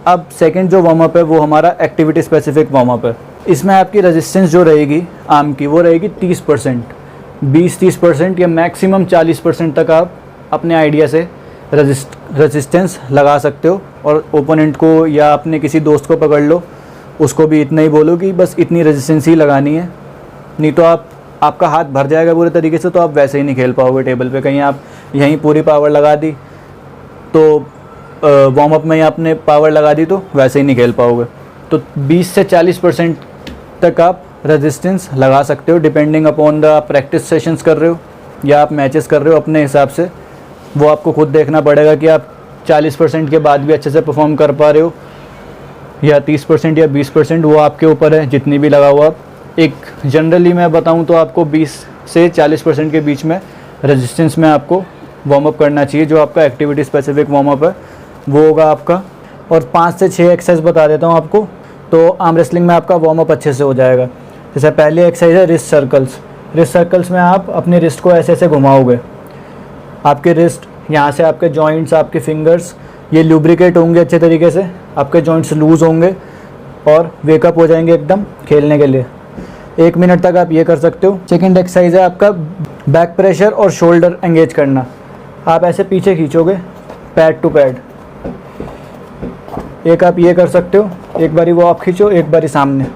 अब सेकंड जो warm up है वो हमारा एक्टिविटी स्पेसिफिक वार्म अप है। इसमें आपकी रेजिस्टेंस जो रहेगी आर्म की वो रहेगी 30%, 20-30% या मैक्सिमम 40% तक आप अपने आइडिया से रेजिस्टेंस लगा सकते हो। और ओपोनेंट को या अपने किसी दोस्त को पकड़ लो, उसको भी इतना ही बोलो कि बस इतनी रेजिस्टेंस ही लगानी है, नहीं तो आपका हाथ भर जाएगा पूरे तरीके से, तो आप वैसे ही नहीं खेल पाओगे टेबल पे। कहीं आप यहीं पूरी पावर लगा दी तो वार्म अप में ही आपने पावर लगा दी तो वैसे ही नहीं खेल पाओगे। तो 20 से 40% तक आप रेजिस्टेंस लगा सकते हो, डिपेंडिंग अपॉन द आप प्रैक्टिस सेशंस कर रहे हो या आप मैचेस कर रहे हो अपने हिसाब से। वो आपको खुद देखना पड़ेगा कि आप 40% के बाद भी अच्छे से परफॉर्म कर पा रहे हो या 30% या 20%, वो आपके ऊपर है जितनी भी लगा हुआ आप। एक जनरली मैं बताऊं तो आपको 20 से 40% के बीच में रेजिस्टेंस में आपको वार्म अप करना चाहिए। जो आपका एक्टिविटी स्पेसिफिक वार्म अप है वो होगा आपका। और 5 से 6 एक्सरसाइज बता देता हूँ आपको, तो आर्म रेसलिंग में आपका वार्म अप अच्छे से हो जाएगा। जैसे पहली एक्सरसाइज है रिस्ट सर्कल्स। रिस्ट सर्कल्स में आप अपने रिस्ट को ऐसे ऐसे घुमाओगे। आपके रिस्ट यहाँ से आपके जॉइंट्स, आपके फिंगर्स ये लुब्रिकेट होंगे अच्छे तरीके से, आपके जॉइंट्स लूज़ होंगे और वेकअप हो जाएंगे एकदम खेलने के लिए। 1 मिनट तक आप ये कर सकते हो। सेकेंड एक्सरसाइज है आपका बैक प्रेशर और शोल्डर एंगेज करना। आप ऐसे पीछे खींचोगे पैड टू पैड। एक आप ये कर सकते हो, एक बारी वो आप खींचो, एक बारी सामने।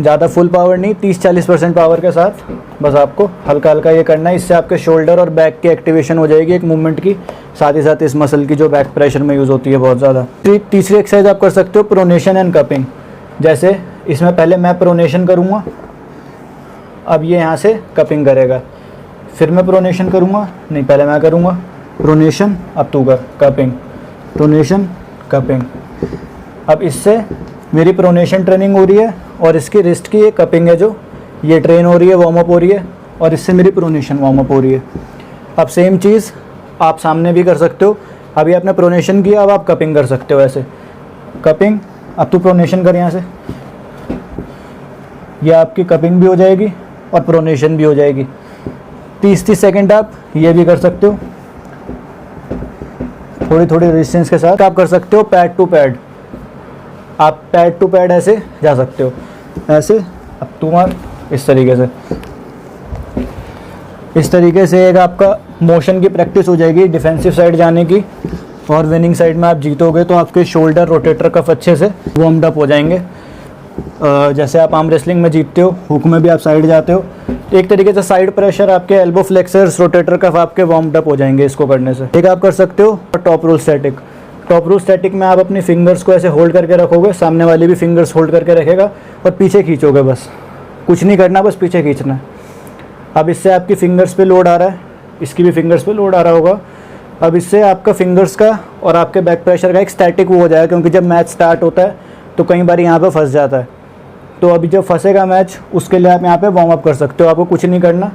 ज़्यादा फुल पावर नहीं, 30-40% पावर के साथ बस आपको हल्का हल्का ये करना है। इससे आपके शोल्डर और बैक की एक्टिवेशन हो जाएगी एक मूवमेंट की, साथ ही साथ इस मसल की जो बैक प्रेशर में यूज़ होती है बहुत ज़्यादा। तीसरी एक्सरसाइज आप कर सकते हो प्रोनेशन एंड कपिंग। जैसे इसमें पहले मैं प्रोनेशन करूँगा, अब ये यहाँ से कपिंग करेगा, फिर मैं प्रोनेशन करूँगा, नहीं पहले मैं करूँगा प्रोनेशन, अब तू कर कपिंग, प्रोनेशन कपिंग। अब इससे मेरी प्रोनेशन ट्रेनिंग हो रही है और इसकी रिस्ट की ये कपिंग है जो ये ट्रेन हो रही है, वार्म अप हो रही है, और इससे मेरी प्रोनेशन वार्म अप हो रही है। अब सेम चीज़ आप सामने भी कर सकते हो। अभी आपने प्रोनेशन किया, अब आप कपिंग कर सकते हो ऐसे कपिंग। अब तू प्रोनेशन कर यहाँ से, यह आपकी कपिंग भी हो जाएगी और प्रोनेशन भी हो जाएगी। 30-30 सेकेंड आप ये भी कर सकते हो, थोड़ी थोड़ी रेजिस्टेंस के साथ आप कर सकते हो। पैड टू पैड, आप पैड टू पैड ऐसे जा सकते हो, ऐसे। अब तुम्हार इस तरीके से एक आपका मोशन की प्रैक्टिस हो जाएगी डिफेंसिव साइड जाने की, और विनिंग साइड में आप जीतोगे तो आपके शोल्डर रोटेटर कफ अच्छे से वार्म्ड अप हो जाएंगे। जैसे आप आर्म रेसलिंग में जीतते हो, हुक में भी आप साइड जाते हो, एक तरीके से साइड प्रेशर, आपके एल्बो फ्लेक्सर्स, रोटेटर कफ आपके वार्म्ड अप हो जाएंगे इसको करने से। एक आप कर सकते हो top roll static. Top roll static में आप अपनी फिंगर्स को ऐसे होल्ड करके रखोगे, सामने वाले भी फिंगर्स होल्ड करके रखेगा और पीछे खींचोगे, बस कुछ नहीं करना, बस पीछे खींचना है। अब इससे आपकी फिंगर्स पे लोड आ रहा है, इसकी भी फिंगर्स पे लोड आ रहा होगा। अब इससे आपका फिंगर्स का और आपके बैक प्रेशर का एक स्टैटिक वो हो जाएगा, क्योंकि जब मैच स्टार्ट होता है तो कई बार यहाँ पे फंस जाता है। तो अभी जब फंसेगा मैच, उसके लिए आप यहाँ पे वार्म अप कर सकते हो। आपको कुछ नहीं करना,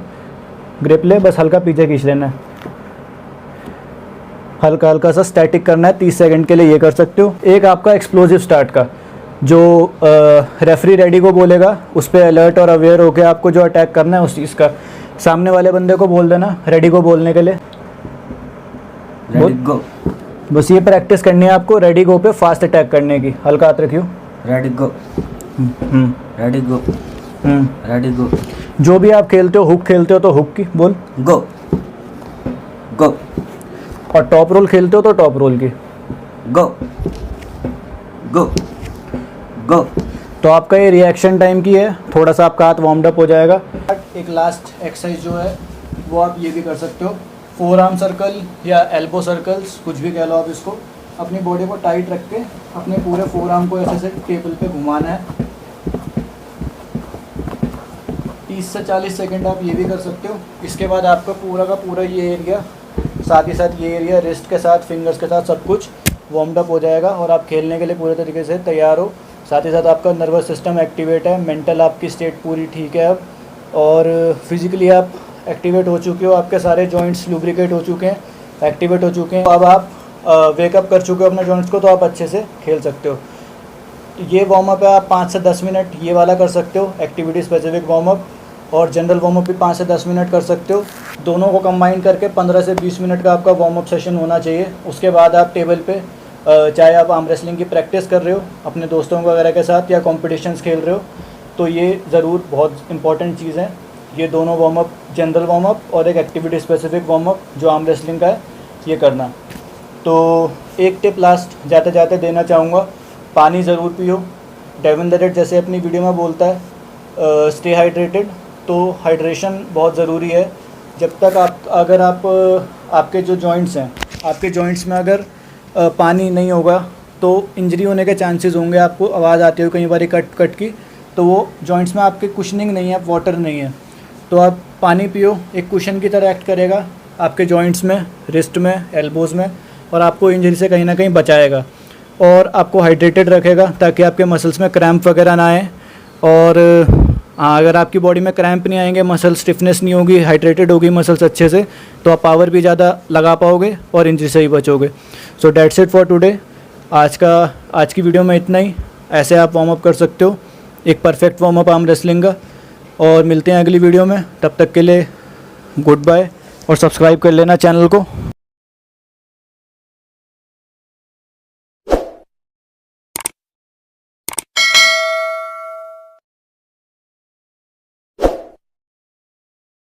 ग्रिप ले, बस हल्का पीछे खींच लेना है, हल्का हल्का सा स्टैटिक करना है 30 सेकंड के लिए, ये कर सकते हो। एक आपका एक्सप्लोजिव स्टार्ट का, जो रेफरी रेडी को बोलेगा, उस पर अलर्ट और अवेयर होकर आपको जो अटैक करना है उस चीज़ का, सामने वाले बंदे को बोल देना रेडी को बोलने के लिए, रेडी गो। बस ये प्रैक्टिस करनी है आपको रेडी गो पे फास्ट अटैक करने की। हल्का हाथ रखियो, रेडी गो, रेडी गो, रेडी गो। जो भी आप खेलते हो, हुक खेलते हो तो हुक की बोल गो गो, और टॉप रोल खेलते हो तो टॉप रोल की गो गो गो। तो आपका ये रिएक्शन टाइम की है, थोड़ा सा आपका हाथ वार्म्ड अप हो जाएगा। एक लास्ट एक्सरसाइज जो है वो आप ये भी कर सकते हो, फोर आर्म सर्कल या एल्बो सर्कल्स, कुछ भी कह लो आप इसको। अपनी बॉडी को टाइट रख के अपने पूरे फोर आर्म को ऐसे टेबल पे घुमाना है। 30 से 40 सेकंड आप ये भी कर सकते हो। इसके बाद आपका पूरा का पूरा ये एरिया, साथ ही साथ ये एरिया रिस्ट के साथ, फिंगर्स के साथ सब कुछ वार्म्ड अप हो जाएगा और आप खेलने के लिए पूरे तरीके से तैयार हो। साथ ही साथ आपका नर्वस सिस्टम एक्टिवेट है, मेंटल आपकी स्टेट पूरी ठीक है अब, और फिज़िकली आप एक्टिवेट हो चुके हो, आपके सारे जॉइंट्स लुब्रिकेट हो चुके हैं, एक्टिवेट हो चुके हैं। अब आप वेकअप कर चुके हो अपने जॉइंट्स को, तो आप अच्छे से खेल सकते हो। तो ये वार्म अप है, आप 5 से 10 मिनट ये वाला कर सकते हो, एक्टिविटी स्पेसिफिक वार्म अप, और जनरल वार्म अप भी 5 से 10 मिनट कर सकते हो। दोनों को कंबाइन करके 15 से 20 मिनट का आपका वार्म अप सेशन होना चाहिए। उसके बाद आप टेबल पे चाहे आप आर्म रेसलिंग की प्रैक्टिस कर रहे हो अपने दोस्तों वगैरह के साथ या कॉम्पिटिशन्स खेल रहे हो, तो ये ज़रूर बहुत इंपॉर्टेंट चीज़ है। ये दोनों warm up, general warm up और एक एक्टिविटी स्पेसिफिक वार्म अप जो आर्म रेसलिंग का है, ये करना। तो एक टिप लास्ट जाते जाते देना चाहूँगा, पानी ज़रूर पियो। डेविन लेरेट जैसे अपनी वीडियो में बोलता है, स्टे हाइड्रेटेड। तो हाइड्रेशन बहुत ज़रूरी है। जब तक आपके जो जॉइंट्स हैं, आपके जॉइंट्स में अगर पानी नहीं होगा तो इंजरी होने के चांसेस होंगे। आपको आवाज़ आती हो कई बार कट कट की, तो वो जॉइंट्स में आपके कुशनिंग नहीं है, वाटर नहीं है। तो आप पानी पियो, एक कुशन की तरह एक्ट करेगा आपके जॉइंट्स में, रिस्ट में, एल्बोज़ में, और आपको इंजरी से कहीं ना कहीं बचाएगा और आपको हाइड्रेटेड रखेगा ताकि आपके मसल्स में क्रैम्प वगैरह ना आए। और हाँ, अगर आपकी बॉडी में क्रैम्प नहीं आएंगे, मसल स्टिफनेस नहीं होगी, हाइड्रेटेड होगी मसल्स अच्छे से, तो आप पावर भी ज़्यादा लगा पाओगे और इंजरी से ही बचोगे। So that's it for today. आज की वीडियो में इतना ही। ऐसे आप वार्म अप कर सकते हो, एक perfect warm up arm wrestling का। और मिलते हैं अगली वीडियो में, तब तक के लिए गुड बाय और सब्सक्राइब कर लेना चैनल को।